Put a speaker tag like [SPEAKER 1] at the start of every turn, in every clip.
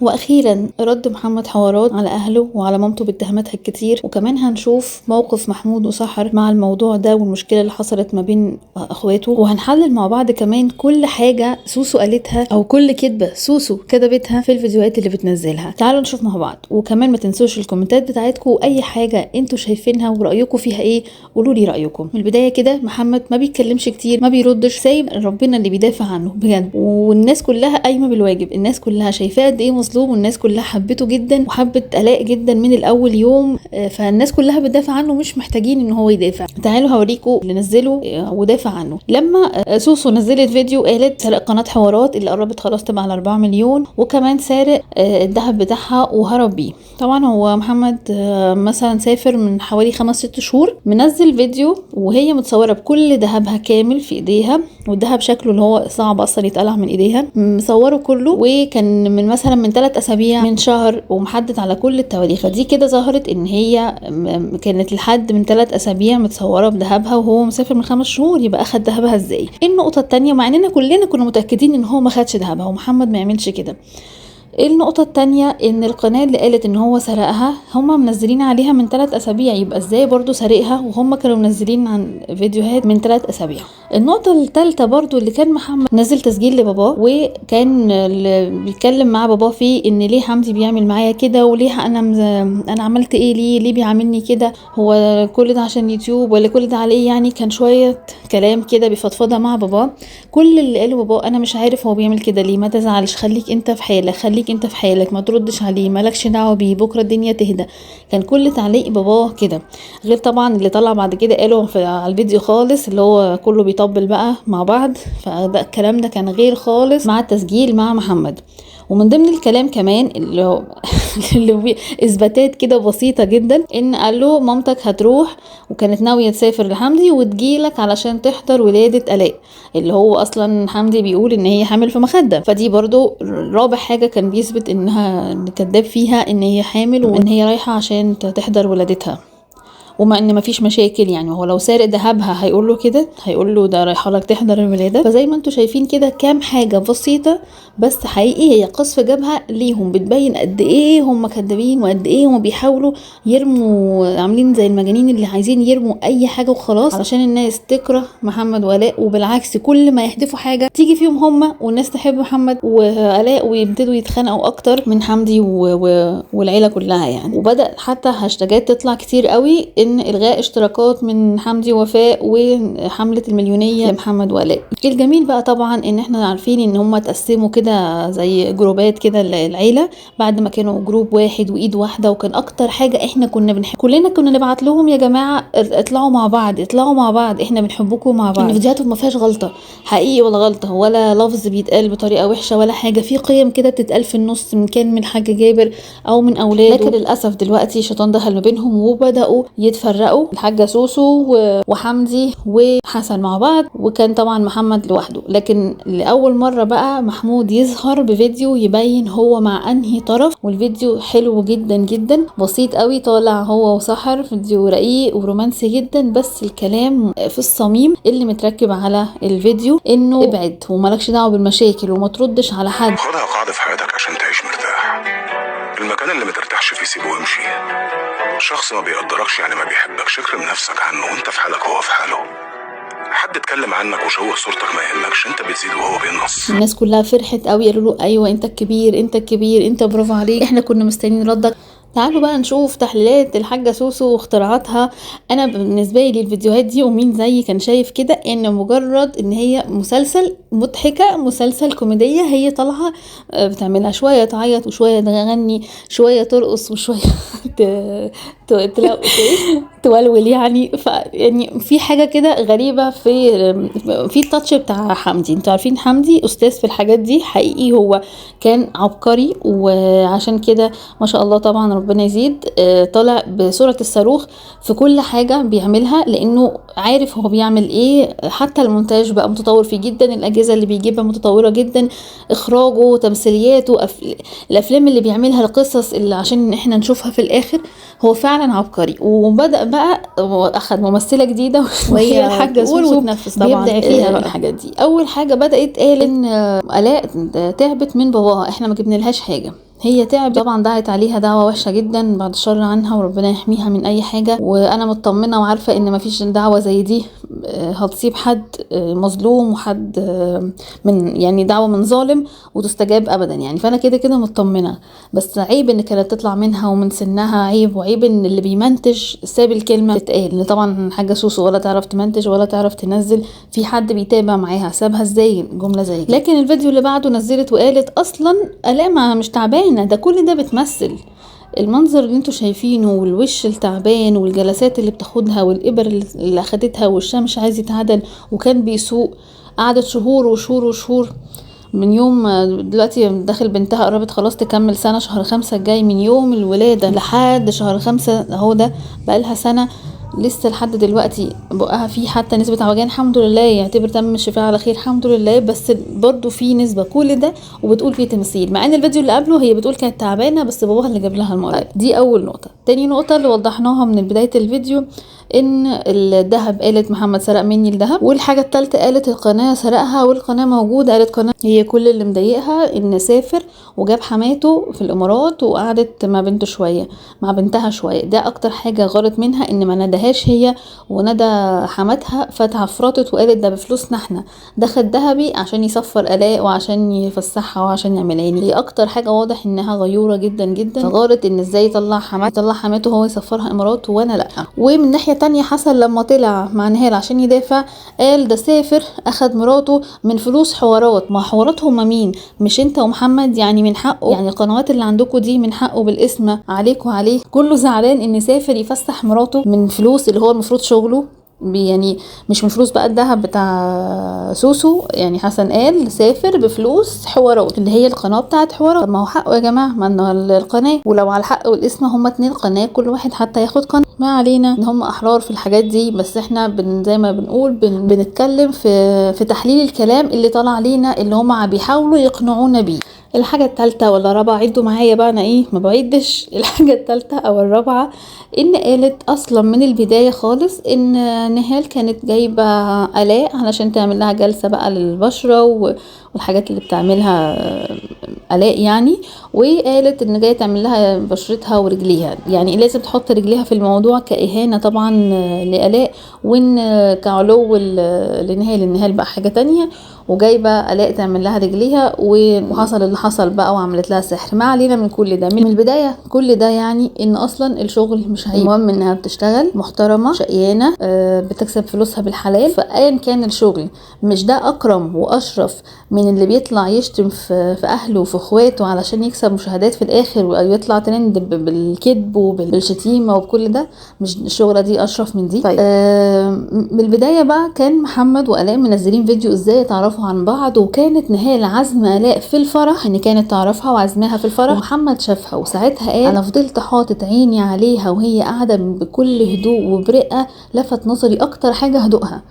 [SPEAKER 1] واخيرا رد محمد حوارات على اهله وعلى مامته باتهاماتها الكتير، وكمان هنشوف موقف محمود وسحر مع الموضوع ده والمشكله اللي حصلت ما بين اخواته، وهنحلل مع بعض كمان كل حاجه سوسو قالتها او كل كدبه سوسو كدبتها في الفيديوهات اللي بتنزلها. تعالوا نشوف مع بعض، وكمان ما تنسوش الكومنتات بتاعتكم واي حاجه انتوا شايفينها ورايكم فيها ايه قولوا لي رايكم. من البدايه كده محمد ما بيتكلمش كتير، ما بيردش، سايب ربنا اللي بيدافع عنه بجد، والناس كلها قايمه بالواجب، الناس كلها شايفاه قد ايه مظلوم، والناس كلها حبته جدا وحبت الاء جدا من الاول يوم، فالناس كلها بتدافع عنه مش محتاجين ان هو يدافع. تعالوا هوريكم اللي نزله ودافع عنه. لما سوسو نزلت فيديو قالت سرق قناه حوارات اللي قربت خلاص تبقى على 4 مليون، وكمان سارق الذهب بتاعها وهرب بيه. طبعا هو محمد مثلا سافر من حوالي 5-6 شهور، منزل فيديو وهي متصوره بكل ذهبها كامل في ايديها، والذهب شكله اللي هو صعب اصلا يتقلع من ايديها، مصوره كله، وكان من مثلا من 3 اسابيع من شهر، ومحدد على كل التواريخ. فدي كده ظهرت ان هي كانت لحد من 3 اسابيع متصوره بذهبها وهو مسافر من 5 شهور، يبقى اخد ذهبها ازاي؟ النقطه الثانيه، مع اننا كلنا كنا متاكدين ان هو ما خدش ذهبها ومحمد ما يعملش كده. النقطة التانية ان القناة اللي قالت ان هو سرقها هما منزلين عليها من 3 اسابيع، يبقى ازاي برضو سرقها وهما كانوا منزلين عن فيديوهات من 3 اسابيع. النقطة الثالثة برضو اللي كان محمد نزل تسجيل لباباه، وكان بيتكلم مع باباه فيه ان ليه حمدي بيعمل معايا كده، وليه انا عملت ايه، ليه بيعاملني كده، هو كل ده عشان يوتيوب ولا كل ده على ايه؟ يعني كان شوية كلام كده بيفضفضها مع باباه. كل اللي قاله باباه انا مش عارف هو بيعمل كده ليه، ما تزعلش، خليك انت في حالك، خليك انت في حالك، ما تردش عليه، مالكش دعوه بيه، بكره الدنيا تهدى. كان كل تعليق باباه كده، غير طبعا اللي طلع بعد كده قاله على الفيديو خالص اللي هو كله بيطبل بقى مع بعض، فده الكلام ده كان غير خالص مع التسجيل مع محمد. ومن ضمن الكلام كمان اللي هو اثباتات كده بسيطه جدا، ان قال له مامتك هتروح وكانت ناويه تسافر لحمدي وتجيلك علشان تحضر ولاده الاء، اللي هو اصلا حمدي بيقول ان هي حامل في مخده. فدي برضو رابع حاجه كان بيثبت انها كذاب فيها ان هي حامل وان هي رايحه عشان تحضر ولادتها، وما ان مفيش مشاكل. يعني هو لو سارق ذهبها هيقول له كده، هيقول له ده رايحه لك تحضر الولاده. فزي ما انتم شايفين كده كام حاجه بسيطه بس حقيقي هي قصف جبهه ليهم، بتبين قد ايه هم كدابين وقد ايه هم بيحاولوا يرموا، عاملين زي المجانين اللي عايزين يرموا اي حاجه وخلاص علشان الناس تكره محمد وآلاء. وبالعكس كل ما يحدفوا حاجه تيجي فيهم هم والناس تحب محمد وآلاء ويبتدوا يتخانقوا اكتر من حمدي والعيله كلها يعني. وبدا حتى هاشتاجات تطلع كتير قوي ان الغاء اشتراكات من حمدي ووفاء وحمله المليونيه لمحمد وآلاء. الجميل بقى طبعا ان احنا عارفين ان هم تقسموا كده زي جروبات كده العيله بعد ما كانوا جروب واحد وايد واحده، وكان اكتر حاجه احنا كنا بنحب، كلنا كنا نبعت لهم يا جماعه اطلعوا مع بعض، اطلعوا مع بعض، احنا بنحبكم مع بعض. فيديوهاتهم ما فيهاش غلطه حقيقي ولا غلطه ولا لفظ بيتقال بطريقه وحشه ولا حاجه، في قيم كده بتتقال في النص، من كان من الحاج جابر او من اولاده. لكن للاسف دلوقتي الشيطان دخل ما بينهم وبداوا يتفرقوا، الحاجه سوسو وحمدي وحسن مع بعض، وكان طبعا محمد لوحده. لكن لاول مره بقى محمود يظهر بفيديو يبين هو مع انهي طرف، والفيديو حلو جدا جدا بسيط قوي، طالع هو وسحر، فيديو رقيق ورومانسي جدا، بس الكلام في الصميم اللي متركب على الفيديو انه ابعد ومالكش دعوه بالمشاكل وما تردش على حد.
[SPEAKER 2] خدها قاعده في حياتك عشان تعيش مرتاح، المكان اللي ما ترتاحش فيه سيبه وامشي. شخص ما بيقدركش يعني ما بيحبكش، اكرم نفسك عنه وانت في حالك وهو في حاله. حد اتكلم عنك وشوه صورتك ما يهمكش، انت بتزيد وهو بينقص.
[SPEAKER 1] الناس كلها فرحت قوي، قالوا له ايوه انت الكبير، انت الكبير، انت برافو عليك، احنا كنا مستنيين ردك. تعالوا بقى نشوف تحليلات الحاجة سوسو واختراعاتها. انا بالنسبة لي الفيديوهات دي ومين زي كان شايف كده ان مجرد ان هي مسلسل مضحكة، مسلسل كوميدية، هي طالعة بتعملها شوية تعيط وشوية تغني، شوية ترقص وشوية تولول يعني. يعني في حاجة كده غريبة في التاتش بتاع حمدي. انتوا عارفين حمدي استاذ في الحاجات دي حقيقي، هو كان عبقري، وعشان كده ما شاء الله طبعا ربنا يزيد، طالع بصورة الصاروخ في كل حاجة بيعملها لانه عارف هو بيعمل ايه. حتى المونتاج بقى متطور فيه جدا، الاجهزة اللي بيجيبها متطورة جدا، اخراجه، تمثيلياته، الافلام اللي بيعملها، القصص اللي عشان احنا نشوفها في الاخر، هو فعلا عبقري. وبدأ بقى اخد ممثلة جديدة وهي الحاجة سوسو بيبدع فيها بقى الحاجات دي. اول حاجة بدأت قال ان آلاء تعبت من باباها، احنا ما جبنا لهاش حاجة، هي تعبت طبعا، دعت عليها دعوة وحشة جدا بعد الشر عنها، وربنا يحميها من اي حاجة. وانا مطمنة وعارفة ان مفيش دعوة زي دي هتصيب حد مظلوم وحد من يعني دعوة من ظالم وتستجاب ابدا يعني. فانا كده كده مطمنة، بس عيب ان كانت تطلع منها ومن سنها عيب، وعيب ان اللي بيمنتج ساب الكلمة تتقال. ان طبعا حاجة سوسو ولا تعرف تمنتج ولا تعرف تنزل، في حد بيتابع معاها سابها ازاي جملة زي دي؟ لكن الفيديو اللي بعده نزلت وقالت اصلا آلاء مش تعبانة، ده كل ده بتمثل. المنظر اللي انتوا شايفينه والوش التعبان والجلسات اللي بتاخدها والإبر اللي اخدتها وشها مش عايز يتعدل وكان بيسوق، قعدت شهور وشهور وشهور من يوم دلوقتي داخل بنتها قربت خلاص تكمل سنة شهر 5 الجاي، من يوم الولادة لحد شهر 5 اهو ده بقالها سنة لسه لحد دلوقتي بقها فيه حتى نسبة عوجان. الحمد لله يعتبر تم الشفاء على خير الحمد لله، بس برضو في نسبة كل ده وبتقول فيه تمثيل، مع ان الفيديو اللي قبله هي بتقول كانت تعبانة بس باباها اللي جاب لها المرض. دي اول نقطة. تاني نقطة اللي وضحناها من بداية الفيديو ان الذهب، قالت محمد سرق مني الذهب. والحاجة الثالثة قالت القناة سرقها، والقناة موجودة. قالت قناة هي كل اللي مضايقها ان سافر وجاب حماته في الامارات وقعدت مع بنته شوية مع بنتها شوية، ده اكتر حاجة غلط منها، ان ما ندهاش هي وندى حماتها فتعفرطت وقالت ده بفلوسنا احنا، ده خد ذهبي عشان يصفر آلاء وعشان يفسحها وعشان يعملاني. هي اكتر حاجة واضح انها غيورة جدا جدا، فغارت ان ازاي يطلع حماته هو يسفرها امارات وانا لا. ومن ناحية تانية حسن لما طلع مع نهال عشان يدافع قال ده سافر اخد مراته من فلوس حوارات. ما حوارات هما مين؟ مش انت ومحمد؟ يعني من حقه، يعني القنوات اللي عندكم دي من حقه بالاسم عليك وعليه. كله زعلان ان سافر يفسح مراته من فلوس اللي هو المفروض شغله، يعني مش من فلوس بقى الذهب بتاع سوسو. يعني حسن قال سافر بفلوس حوارات اللي هي القناه بتاعت حوارات. طب ما هو حقه يا جماعه، ما انه القناه، ولو على الحق والاسم هما 2 قناه كل واحد حتى ياخد قناه. ما علينا ان هم احرار في الحاجات دي، بس احنا زي ما بنقول بنتكلم في تحليل الكلام اللي طلع لينا اللي هم بيحاولوا يقنعونا بيه. الحاجة الثالثة ولا الرابعة، عدوا معايا بقى انا ايه ما بعدش. الحاجة الثالثة او الرابعة ان قالت اصلا من البداية خالص ان نهال كانت جايبة آلاء علشان تعمل لها جلسة بقى للبشرة والحاجات اللي بتعملها آلاء يعني. وقالت ان جاية تعمل لها بشرتها ورجليها، يعني لازم تحط رجليها في الموضوع كإهانة طبعا لآلاء، وان كعلو لنهال. النهال بقى حاجة تانية، وجايبه آلاء تعمل لها رجليها وحصل اللي حصل بقى وعملت لها سحر. ما علينا من كل ده، من البدايه كل ده يعني ان اصلا الشغل مش هي المهم انها بتشتغل محترمه شقيانه بتكسب فلوسها بالحلال. فايا كان الشغل مش ده اكرم واشرف من اللي بيطلع يشتم في اهله وفي اخواته علشان يكسب مشاهدات في الاخر ويطلع ترند بالكذب وبالشتيمه وبكل ده؟ مش الشغله دي اشرف من دي؟ طيب من البدايه بقى كان محمد وآلاء منزلين فيديو ازاي يتعرفوا عن بعض، وكانت نهال عزمه آلاء في الفرح، ان كانت تعرفها وعزمها في الفرح، ومحمد شافها وساعتها قال انا فضلت حاطط عيني عليها وهي قاعده بكل هدوء وبرقه. لفت نظري اكتر حاجه هدوءها،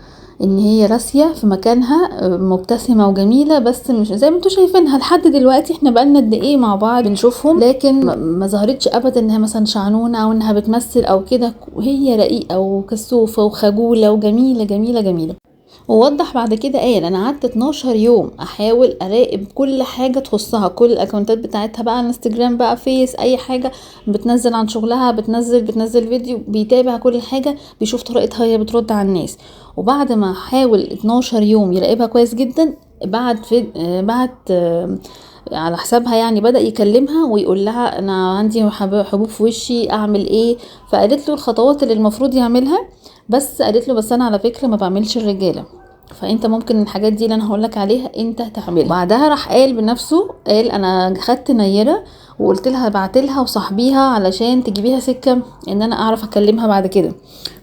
[SPEAKER 1] ان هي راسيه في مكانها مبتسمه وجميله، بس مش زي ما انتوا شايفينها لحد دلوقتي. احنا بقالنا قد ايه مع بعض بنشوفهم، لكن ما ظهرتش ابدا انها مثلا شعنونه او انها بتمثل او كده. هي رقيقه وكسوفه وخجوله وجميله جميله جميله. ووضح بعد كده قال انا قعدت 12 يوم احاول اراقب كل حاجه تخصها، كل الاكونتات بتاعتها بقى انستجرام بقى فيس اي حاجه بتنزل عن شغلها، بتنزل فيديو، بيتابع كل حاجه، بيشوف طريقتها هي بترد على الناس. وبعد ما حاول 12 يوم يراقبها كويس جدا بعد على حسابها يعني بدأ يكلمها ويقول لها انا عندي حبوب في وشي اعمل ايه. فقالت له الخطوات اللي المفروض يعملها، بس قالت له بس انا على فكره ما بعملش الرجاله، فانت ممكن الحاجات دي اللي انا هقولك عليها انت تعملها. بعدها راح قال بنفسه، قال انا خدت نيره وقلت لها بعتلها وصاحبيها علشان تجيبيها سكه ان انا اعرف اكلمها بعد كده.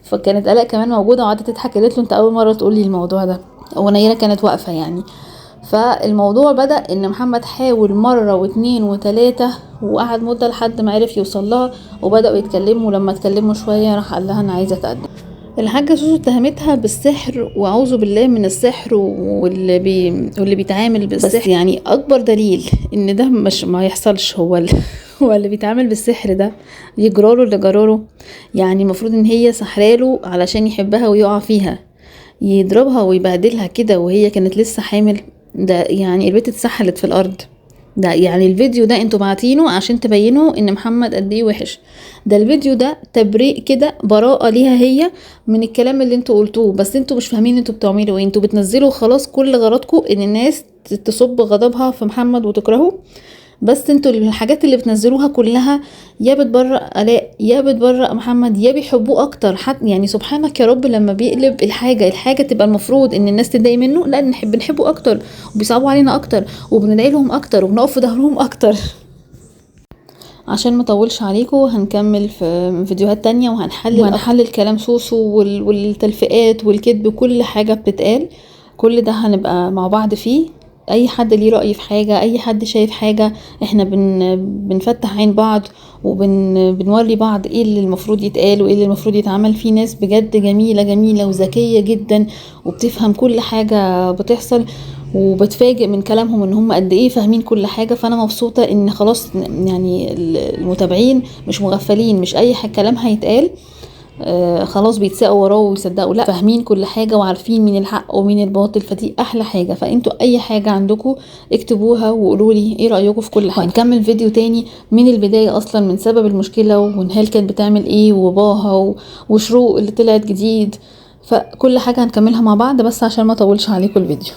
[SPEAKER 1] فكانت آلاء كمان موجوده وقعدت تضحك، قالت له انت اول مره تقول لي الموضوع ده، ونيره كانت واقفه يعني. فالموضوع بدأ ان محمد حاول مرة واثنين وثلاثة وقعد مدة لحد ما عرف يوصل لها وبدأوا يتكلموا. ولما اتكلموا شوية راح قال لها انا عايزة اتقدم. الحاجة سوسو اتهمتها بالسحر واعوذ بالله من السحر واللي بيتعامل بالسحر. يعني اكبر دليل ان ده مش ما يحصلش هو اللي بيتعامل بالسحر ده يجراله اللي جراله. يعني المفروض ان هي سحراله علشان يحبها ويقع فيها، يضربها ويبهدلها كده وهي كانت لسه حامل. ده يعني البنت اتسحلت في الارض، ده يعني الفيديو ده انتوا بعتينه عشان تبينوا ان محمد قد ايه وحش. ده الفيديو ده تبريء كده، براءة ليها هي من الكلام اللي انتوا قلتوه، بس انتوا مش فاهمين انتوا بتعملوا ايه. انتوا بتنزلوا خلاص كل غرضكم ان الناس تصب غضبها في محمد وتكرهه، بس انتوا الحاجات اللي بتنزلوها كلها يا بتبرأ آلاء يا بتبرأ محمد يا بيحبوه اكتر. حتى يعني سبحانك يا رب لما بيقلب الحاجة تبقى المفروض ان الناس تتضايق منه، لا بنحبه اكتر وبيصعبوا علينا اكتر وبندعي لهم اكتر وبنقف في ظهرهم اكتر. عشان ما اطولش عليكم هنكمل في فيديوهات تانية وهنحلل كلام سوسو والتلفئات والكذب وكل حاجة بتتقال. كل ده هنبقى مع بعض فيه. اي حد ليه رأي في حاجة، اي حد شايف حاجة، احنا بنفتح عين بعض وبنوري بعض ايه اللي المفروض يتقال وايه اللي المفروض يتعمل. في ناس بجد جميلة وذكية جدا وبتفهم كل حاجة بتحصل، وبتفاجئ من كلامهم ان هم قد ايه فاهمين كل حاجة. فانا مبسوطة ان خلاص يعني المتابعين مش مغفلين، مش اي كلام هيتقال خلاص بيتساقوا وراه ويصدقوا، لا فاهمين كل حاجة وعارفين مين الحق ومين الباطل. فدي احلى حاجة. فانتوا اي حاجة عندكم اكتبوها وقولوا لي ايه رأيكم في كل حاجة. هنكمل فيديو تاني من البداية اصلا من سبب المشكلة ونهال كانت بتعمل ايه وباباها وشروق اللي طلعت جديد. فكل حاجة هنكملها مع بعض بس عشان ما اطولش عليكم الفيديو.